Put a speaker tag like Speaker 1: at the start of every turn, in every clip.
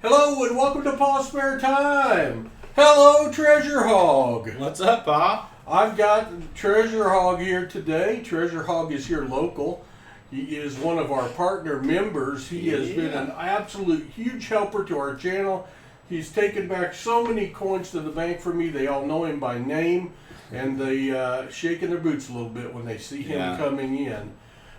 Speaker 1: Hello and welcome to Pa's Spare Time. Hello, Treasure Hog.
Speaker 2: What's up, Pa?
Speaker 1: I've got Treasure Hog here today. Treasure Hog is here local. He is one of our partner members. He has been an absolute huge helper to our channel. He's taken back so many coins to the bank for me. They all know him by name, and they shaking their boots a little bit when they see him coming in.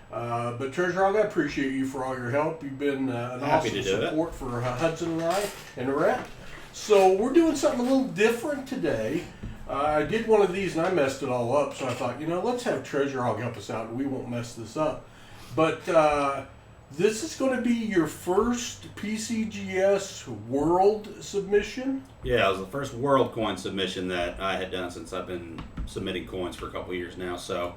Speaker 1: But Treasure Hog, I appreciate you for all your help. You've been an awesome support for Hudson and I and Rhett. So we're doing something a little different today. I did one of these and I messed it all up, so I thought, let's have Treasure Hog help us out and we won't mess this up. But this is going to be your first PCGS World submission?
Speaker 2: Yeah, it was the first World coin submission that I had done since I've been submitting coins for a couple of years now. So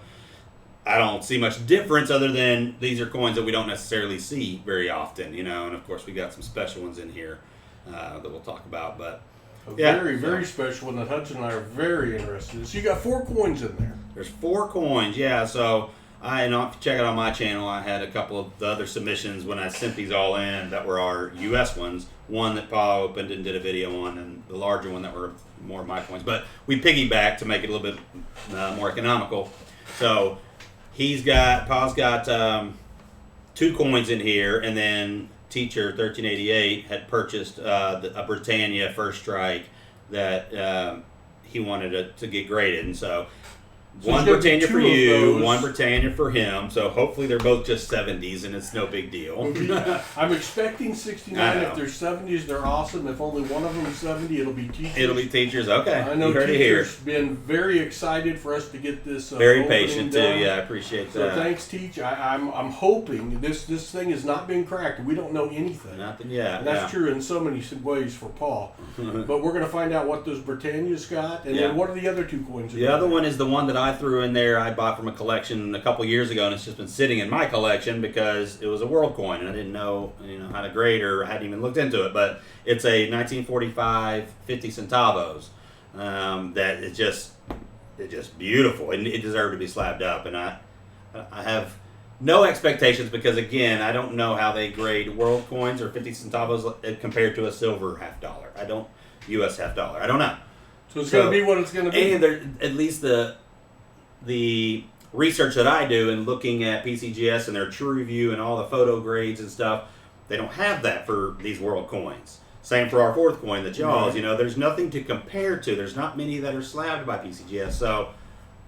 Speaker 2: I don't see much difference other than these are coins that we don't necessarily see very often, and of course we got some special ones in here that we'll talk about. But
Speaker 1: very special one that Hudson and I are very interested in. So you got 4 coins in there.
Speaker 2: There's 4 coins, yeah. So if you check it on my channel, I had a couple of the other submissions when I sent these all in that were our U.S. ones. One that Pa opened and did a video on, and the larger one that were more of my coins. But we piggybacked to make it a little bit more economical. So Pa's got 2 coins in here, and then Teacher 1388 had purchased a Brittannia First Strike that he wanted to get graded, and so one Brittannia for you, one Brittannia for him. So hopefully they're both just 70s, and it's no big deal.
Speaker 1: I'm expecting 69. If they're 70s, they're awesome. If only one of them is 70, it'll be Teachers.
Speaker 2: It'll be Teachers. Okay.
Speaker 1: I know Teacher's been very excited for us to get this.
Speaker 2: Very patient too. Yeah, I appreciate that.
Speaker 1: So thanks, Teach. I'm hoping this thing has not been cracked. We don't know anything.
Speaker 2: Nothing yet.
Speaker 1: And that's true in so many ways for Paul. But we're going to find out what those Brittannias got, and then what are the other 2 coins?
Speaker 2: The other one is the one that I threw in there. I bought from a collection a couple years ago, and it's just been sitting in my collection because it was a world coin, and I didn't know how to grade, or I hadn't even looked into it. But it's a 1945 50 centavos that is just beautiful, and it deserved to be slabbed up. And I have no expectations because, again, I don't know how they grade world coins or 50 centavos compared to a silver $half. U.S. $half. I don't know.
Speaker 1: So it's going to be what it's going to be.
Speaker 2: And at least the research that I do in looking at PCGS and their true review and all the photo grades and stuff, they don't have that for these world coins. Same for our 4th coin, the Jaws.
Speaker 1: Right.
Speaker 2: There's nothing to compare to. There's not many that are slabbed by PCGS. So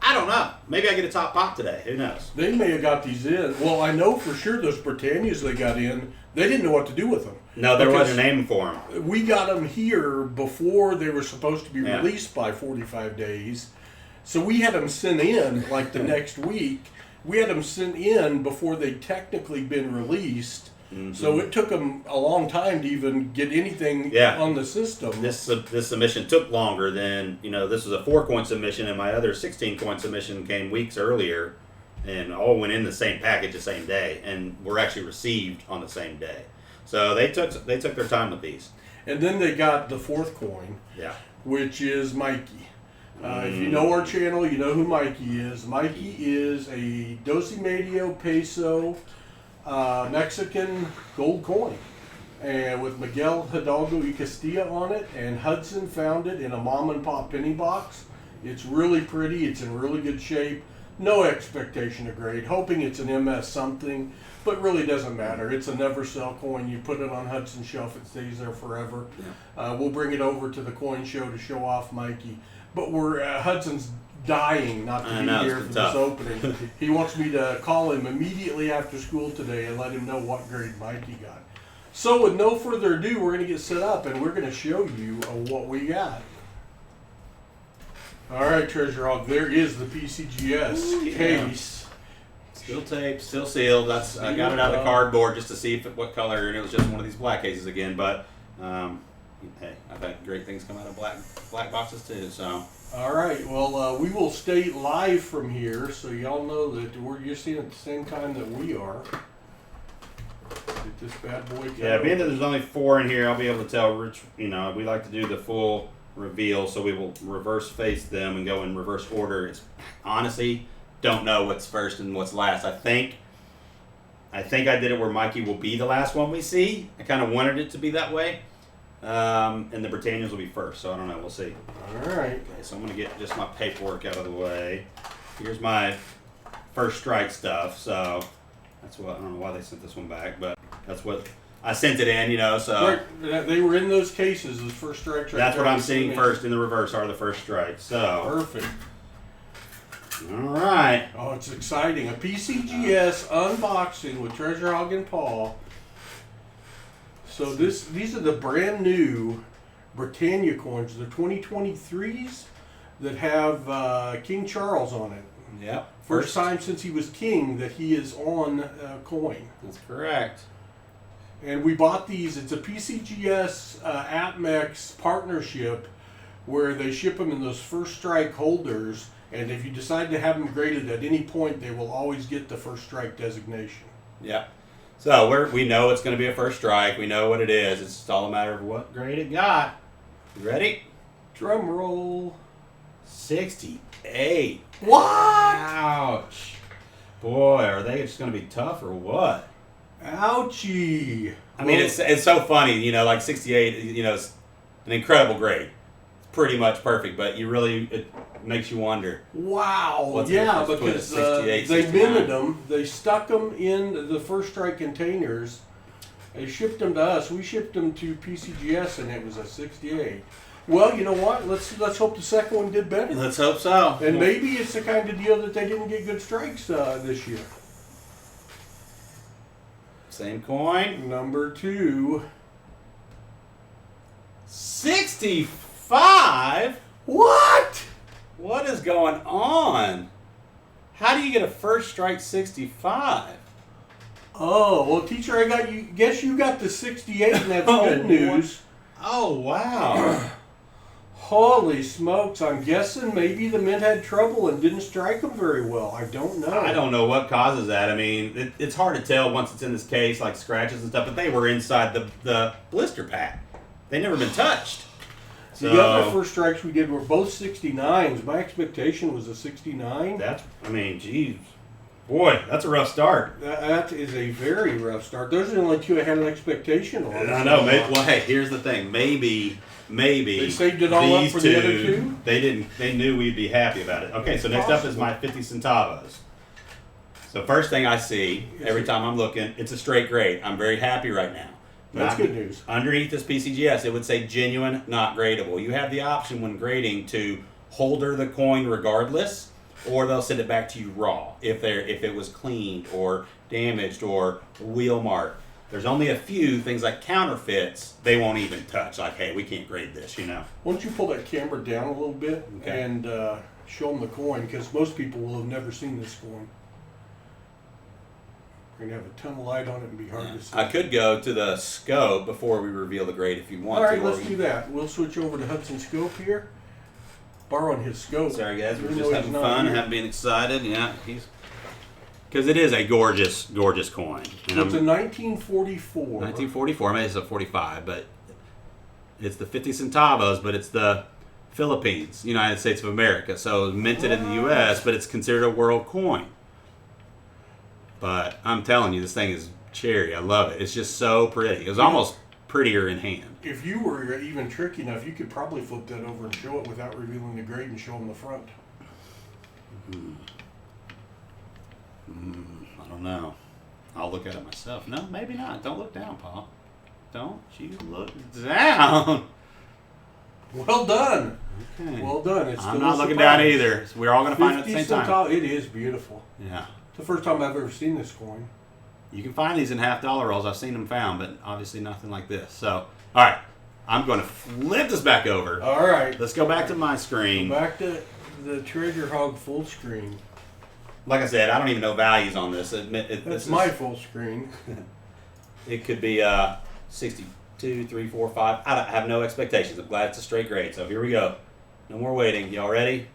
Speaker 2: I don't know. Maybe I get a top pot today. Who knows?
Speaker 1: They may have got these in. Well, I know for sure those Brittannias they got in, they didn't know what to do with them.
Speaker 2: No, there wasn't a name for them.
Speaker 1: We got them here before they were supposed to be released by 45 days. So we had them sent in like the next week. We had them sent in before they'd technically been released. Mm-hmm. So it took them a long time to even get anything on the system.
Speaker 2: This submission took longer than, this was a 4-coin submission, and my other 16-coin submission came weeks earlier, and all went in the same package the same day, and were actually received on the same day. So they took their time with these.
Speaker 1: And then they got the 4th coin, which is Mikey. If you know our channel, you know who Mikey is. Mikey is a Dos y Medio Peso Mexican Gold coin, and with Miguel Hidalgo y Castilla on it, and Hudson found it in a mom and pop penny box. It's really pretty. It's in really good shape. No expectation of grade. Hoping it's an MS something, but really doesn't matter. It's a never sell coin. You put it on Hudson's shelf, it stays there forever. We'll bring it over to the coin show to show off Mikey. But Hudson's dying not to be here for this opening. He wants me to call him immediately after school today and let him know what grade Mikey got. So with no further ado, we're going to get set up and we're going to show you what we got. All right, Treasure Hog, there is the PCGS case.
Speaker 2: Still taped, still sealed. I got it out of the cardboard just to see what color, and it was just one of these black cases again. But hey, I've had great things come out of black boxes too. So
Speaker 1: all right, well, we will stay live from here, so y'all know that you're seeing it at the same time that we are. Get this bad boy.
Speaker 2: Being that there's only 4 in here, I'll be able to tell Rich. We like to do the full reveal, so we will reverse face them and go in reverse order. It's honestly don't know what's first and what's last. I think I did it where Mikey will be the last one we see. I kind of wanted it to be that way. And the Brittannias will be first, so I don't know. We'll see.
Speaker 1: All right.
Speaker 2: Okay, so I'm going to get just my paperwork out of the way. Here's my first strike stuff. So that's what, I don't know why they sent this one back, but that's what I sent it in, so.
Speaker 1: Right. They were in those cases, those first strikes.
Speaker 2: That's what I'm seeing first in the reverse are the first strikes. So.
Speaker 1: Perfect.
Speaker 2: All right.
Speaker 1: Oh, it's exciting. A PCGS unboxing with Treasure Hog and Paul. So these are the brand new Britannia coins. They're 2023s that have King Charles on it.
Speaker 2: Yep.
Speaker 1: First time since he was king that he is on a coin.
Speaker 2: That's correct.
Speaker 1: And we bought these. It's a PCGS APMEX partnership where they ship them in those first strike holders. And if you decide to have them graded at any point, they will always get the first strike designation.
Speaker 2: Yeah. So we know it's going to be a first strike. We know what it is. It's just all a matter of what grade it got. You ready?
Speaker 1: Drum roll.
Speaker 2: 68.
Speaker 1: What?
Speaker 2: Ouch. Boy, are they just going to be tough or what?
Speaker 1: Ouchie.
Speaker 2: I mean, it's so funny, like 68, it's an incredible grade. It's pretty much perfect, but it makes you wonder.
Speaker 1: Wow. Yeah, because they minted them. They stuck them in the first strike containers. They shipped them to us. We shipped them to PCGS, and it was a 68. Well, you know what? Let's hope the second one did better.
Speaker 2: Let's hope so.
Speaker 1: And maybe it's the kind of deal that they didn't get good strikes this year.
Speaker 2: Same coin.
Speaker 1: Number 2.
Speaker 2: 65?
Speaker 1: What?
Speaker 2: What is going on? How do you get a first strike 65?
Speaker 1: Oh, well, teacher, guess you got the 68, and that's good news.
Speaker 2: Oh, wow.
Speaker 1: Holy smokes, I'm guessing maybe the mint had trouble and didn't strike them very well. I don't know.
Speaker 2: I don't know what causes that. I mean, it's hard to tell once it's in this case, like scratches and stuff, but they were inside the blister pack. They've never been touched. So,
Speaker 1: the other first strikes we did were both 69s. My expectation was a 69.
Speaker 2: Geez. Boy, that's a rough start.
Speaker 1: That is a very rough start. Those are the only two I had an expectation on.
Speaker 2: I know. Well, hey, here's the thing. Maybe
Speaker 1: they saved it all up for the other two.
Speaker 2: They knew we'd be happy about it. Okay, so next up is my 50 centavos. So first thing I see every time I'm looking, it's a straight grade. I'm very happy right now.
Speaker 1: That's good news.
Speaker 2: Underneath this PCGS, it would say genuine, not gradable. You have the option when grading to holder the coin regardless, or they'll send it back to you raw if it was cleaned or damaged or wheel marked. There's only a few things like counterfeits they won't even touch. Like, hey, we can't grade this,
Speaker 1: Why don't you pull that camera down a little bit and show them the coin, because most people will have never seen this coin. We're going to have a ton of light on it and be hard to see.
Speaker 2: I could go to the scope before we reveal the grade if you want to.
Speaker 1: All right, let's do that. We'll switch over to Hudson scope here. Borrowing his scope.
Speaker 2: Sorry, guys. We're just having fun, being excited. Yeah, because it is a gorgeous, gorgeous coin.
Speaker 1: It's a 1944.
Speaker 2: 1944. Maybe it's a 45, but it's the 50 centavos, but it's the Philippines, United States of America. So it's minted in the U.S., but it's considered a world coin. But I'm telling you, this thing is cherry. I love it. It's just so pretty. It was almost prettier in hand.
Speaker 1: If you were even tricky enough, you could probably flip that over and show it without revealing the grade and show them the front.
Speaker 2: I don't know. I'll look at it myself. No, maybe not. Don't look down, Paul. Don't you look down.
Speaker 1: Well done.
Speaker 2: Okay.
Speaker 1: Well done.
Speaker 2: I'm not looking down either. So we're all going to find it at the same time.
Speaker 1: It is beautiful.
Speaker 2: Yeah.
Speaker 1: It's the first time I've ever seen this coin.
Speaker 2: You can find these in $50 rolls. I've seen them found, but obviously nothing like this. So, all right. I'm going to flip this back over.
Speaker 1: All right.
Speaker 2: Let's go back to my screen.
Speaker 1: Go back to the Treasure Hog full screen.
Speaker 2: Like I said, I don't even know values on this.
Speaker 1: That's my full screen.
Speaker 2: It could be 62, 3, 4, 5. I have no expectations. I'm glad it's a straight grade. So here we go. No more waiting. Y'all ready?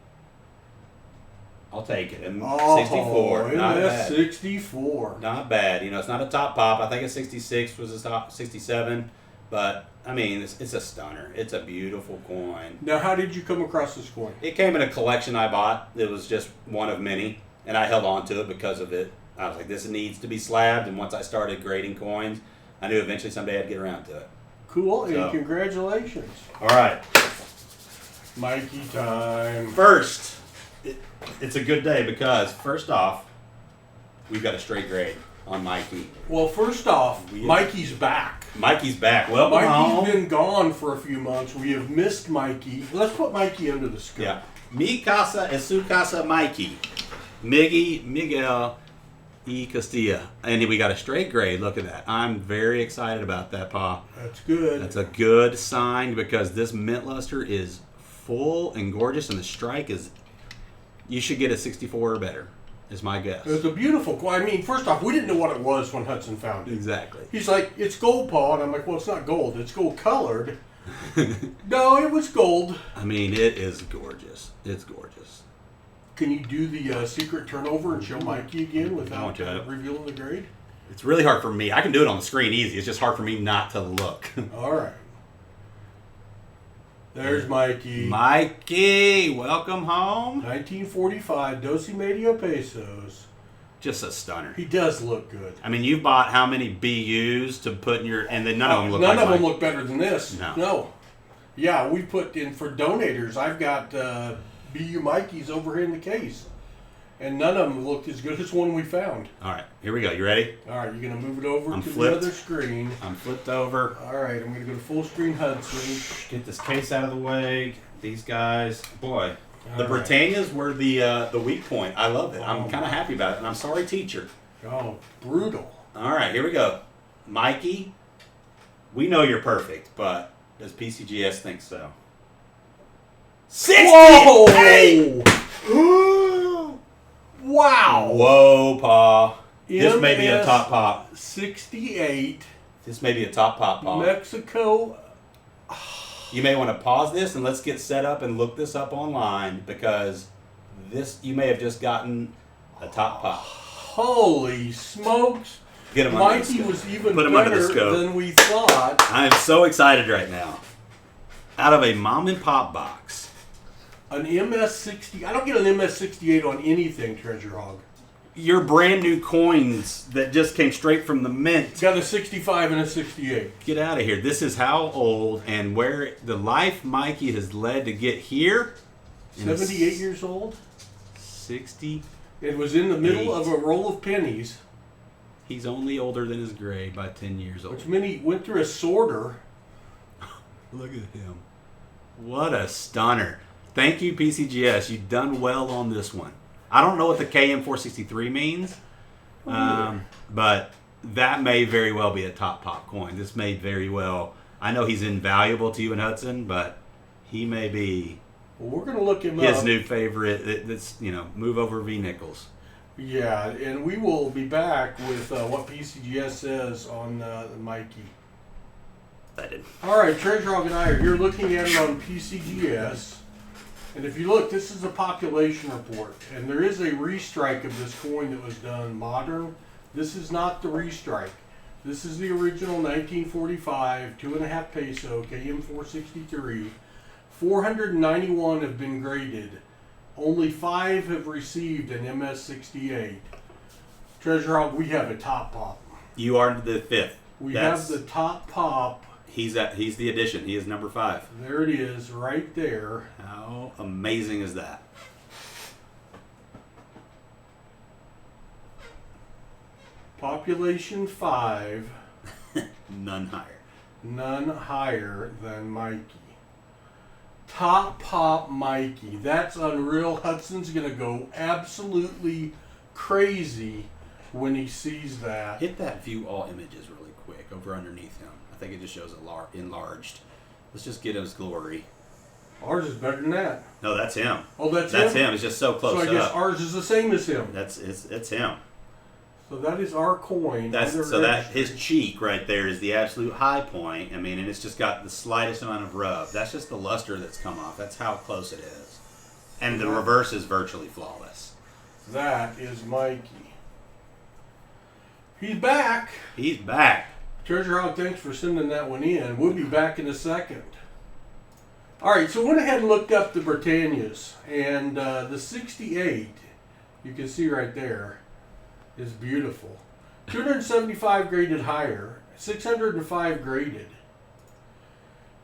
Speaker 2: I'll take it. 64. Not bad.
Speaker 1: 64.
Speaker 2: Not bad. It's not a top pop. I think a 66 was a top 67. But, it's a stunner. It's a beautiful coin.
Speaker 1: Now, how did you come across this coin?
Speaker 2: It came in a collection I bought. It was just one of many. And I held on to it because of it. I was like, this needs to be slabbed. And once I started grading coins, I knew eventually someday I'd get around to it.
Speaker 1: Cool, and congratulations.
Speaker 2: All right.
Speaker 1: Mikey time.
Speaker 2: First, it's a good day because, first off, we've got a straight grade on Mikey.
Speaker 1: Well, first off, Mikey's back.
Speaker 2: Mikey's back. Well,
Speaker 1: Mikey's been gone for a few months. We have missed Mikey. Let's put Mikey under the scope.
Speaker 2: Yeah. Mi casa es su casa, Mikey. Miguel E. Castilla. And we got a straight grade. Look at that. I'm very excited about that, Pa.
Speaker 1: That's good.
Speaker 2: That's a good sign because this mint luster is full and gorgeous, and the strike is... You should get a 64 or better, is my guess.
Speaker 1: It's a beautiful... I mean, first off, we didn't know what it was when Hudson found it.
Speaker 2: Exactly.
Speaker 1: He's like, it's gold, Pa. And I'm like, well, it's not gold. It's gold colored. No, it was gold.
Speaker 2: I mean, it is gorgeous. It's gorgeous.
Speaker 1: Can you do the secret turnover and show Mikey again without revealing the grade?
Speaker 2: It's really hard for me. I can do it on the screen easy. It's just hard for me not to look.
Speaker 1: All right. There's Mikey.
Speaker 2: Mikey, welcome home.
Speaker 1: 1945 Dosi Medio pesos.
Speaker 2: Just a stunner.
Speaker 1: He does look good.
Speaker 2: I mean, you bought how many BUs to put in your... And then none of them look
Speaker 1: None of them look better than this.
Speaker 2: No.
Speaker 1: Yeah, we put in for donators. I've got BU Mikeys over here in the case. And none of them looked as good as one we found.
Speaker 2: All right, here we go. You ready?
Speaker 1: All right, you're going to move it over to the other screen.
Speaker 2: I'm flipped over.
Speaker 1: All right, I'm going to go to full screen Hudson.
Speaker 2: Get this case out of the way. These guys. Boy, the Brittannias were the weak point. I love it. I'm kind of happy about it. And I'm sorry, teacher.
Speaker 1: Oh, brutal.
Speaker 2: All right, here we go. Mikey, we know you're perfect, but does PCGS think so? 68!
Speaker 1: Wow!
Speaker 2: Whoa, Pa. This may be a top pop.
Speaker 1: 68.
Speaker 2: This may be a top pop, Pa.
Speaker 1: Mexico.
Speaker 2: You may want to pause this and let's get set up and look this up online because you may have just gotten a top pop.
Speaker 1: Holy smokes.
Speaker 2: Get him
Speaker 1: Mikey was even better than we thought.
Speaker 2: I'm so excited right now. Out of a mom and pop box.
Speaker 1: An MS-60. I don't get an MS-68 on anything, Treasure Hog.
Speaker 2: Your brand new coins that just came straight from the mint.
Speaker 1: Got a 65 and a 68.
Speaker 2: Get out of here. This is how old and where the life Mikey has led to get here.
Speaker 1: 78 years old?
Speaker 2: 60.
Speaker 1: It was in the middle of a roll of pennies.
Speaker 2: He's only older than his grade by 10 years old.
Speaker 1: Which meant he went through a sorter.
Speaker 2: Look at him. What a stunner. Thank you, PCGS. You've done well on this one. I don't know what the KM463 means, but that may very well be a top pop coin. This may very well... I know he's invaluable to you in Hudson, but he may be...
Speaker 1: Well, we're going to look him
Speaker 2: his
Speaker 1: up.
Speaker 2: new favorite. That's, move over V nickels.
Speaker 1: Yeah, and we will be back with what PCGS says on Mikey. All right, Treasure Hog and I are here looking at it on PCGS. And if you look, this is a population report. And there is a restrike of this coin that was done modern. This is not the restrike. This is the original 1945 2.5 peso KM463. 491 have been graded. Only 5 have received an MS-68. Treasure Hog, we have a top pop.
Speaker 2: You are the 5th.
Speaker 1: We have the top pop.
Speaker 2: He's the addition. He is number 5.
Speaker 1: There it is, right there.
Speaker 2: How amazing is that?
Speaker 1: Population 5.
Speaker 2: None higher.
Speaker 1: None higher than Mikey. Top pop Mikey. That's unreal. Hudson's going to go absolutely crazy when he sees that.
Speaker 2: Hit that view all images really quick over underneath him. I think it just shows it enlarged. Let's just get his glory.
Speaker 1: Ours is better than that.
Speaker 2: No, that's him.
Speaker 1: Oh, that's him?
Speaker 2: That's him. It's just so close up.
Speaker 1: So I guess ours is the same as him.
Speaker 2: It's him.
Speaker 1: So that is our coin.
Speaker 2: That his cheek right there is the absolute high point. I mean, and it's just got the slightest amount of rub. That's just the luster that's come off. That's how close it is. And the reverse is virtually flawless.
Speaker 1: That is Mikey. He's back.
Speaker 2: He's back.
Speaker 1: Treasure Hog, thanks for sending that one in. We'll be back in a second. All right, so I went ahead and looked up the Brittannias, and the 68, you can see right there, is beautiful. 275 graded higher, 605 graded.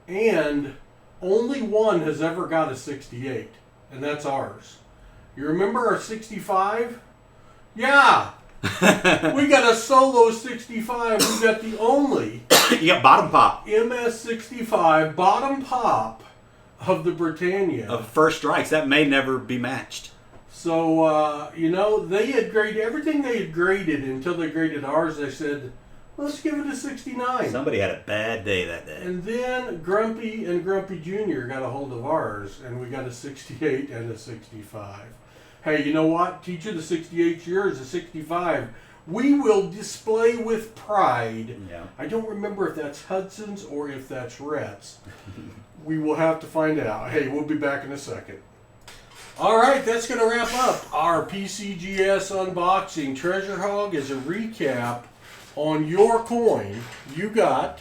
Speaker 1: and only one has ever got a 68, and that's ours. You remember our 65? Yeah. We got a solo 65. We got the only
Speaker 2: You got bottom pop
Speaker 1: MS65 bottom pop of the Brittannia.
Speaker 2: of first strikes. That may never be matched.
Speaker 1: So, they had graded everything they had graded until they graded ours. They said, let's give it a 69.
Speaker 2: Somebody had a bad day that day.
Speaker 1: And then Grumpy and Grumpy Jr. got a hold of ours, and we got a 68 and a 65. Hey, you know what? Teacher, the 68's yours, the 65. We will display with pride.
Speaker 2: Yeah.
Speaker 1: I don't remember if that's Hudson's or if that's Rhett's. We will have to find out. Hey, we'll be back in a second. All right, that's going to wrap up our PCGS unboxing. Treasure Hog is a recap on your coin. You got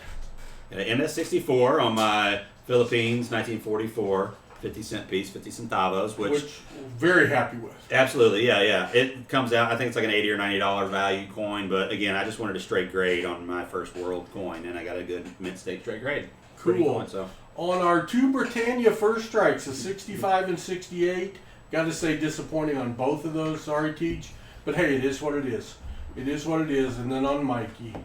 Speaker 2: An MS64 on my Philippines 1944 50-cent piece, 50 centavos, which
Speaker 1: very happy with.
Speaker 2: Absolutely, yeah. It comes out, I think it's like an $80 or $90 value coin, but again, I just wanted a straight grade on my first world coin, and I got a good mint-state straight grade.
Speaker 1: Cool.
Speaker 2: Coin, so.
Speaker 1: On our two Britannia first strikes, the 65 and 68, got to say disappointing on both of those. Sorry, Teach. But hey, it is what it is. It is what it is. And then on Mikey.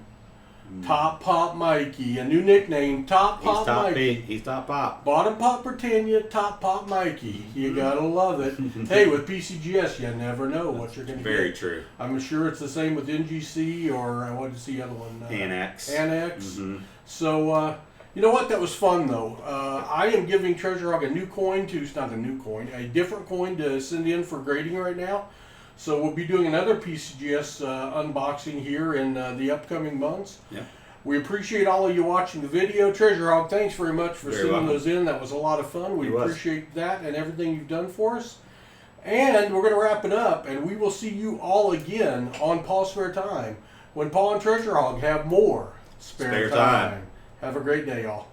Speaker 1: Top Pop Mikey, a new nickname, Top Pop Mikey.
Speaker 2: He's Top Pop.
Speaker 1: Bottom Pop Britannia, Top Pop Mikey. You gotta love it. Hey, with PCGS, you never know what you're gonna get.
Speaker 2: Very true.
Speaker 1: I'm sure it's the same with NGC or what is the other one?
Speaker 2: Annex.
Speaker 1: Mm-hmm. So, you know what? That was fun though. I am giving Treasure Hog a new coin a different coin to send in for grading right now. So we'll be doing another PCGS unboxing here in the upcoming months.
Speaker 2: Yeah.
Speaker 1: We appreciate all of you watching the video. Treasure Hog, thanks very much for sending
Speaker 2: welcome.
Speaker 1: those in. That was a lot of fun. We appreciate that and everything you've done for us. And we're going to wrap it up, and we will see you all again on Paul's Spare Time when Paul and Treasure Hog have more spare time. Have a great day, y'all.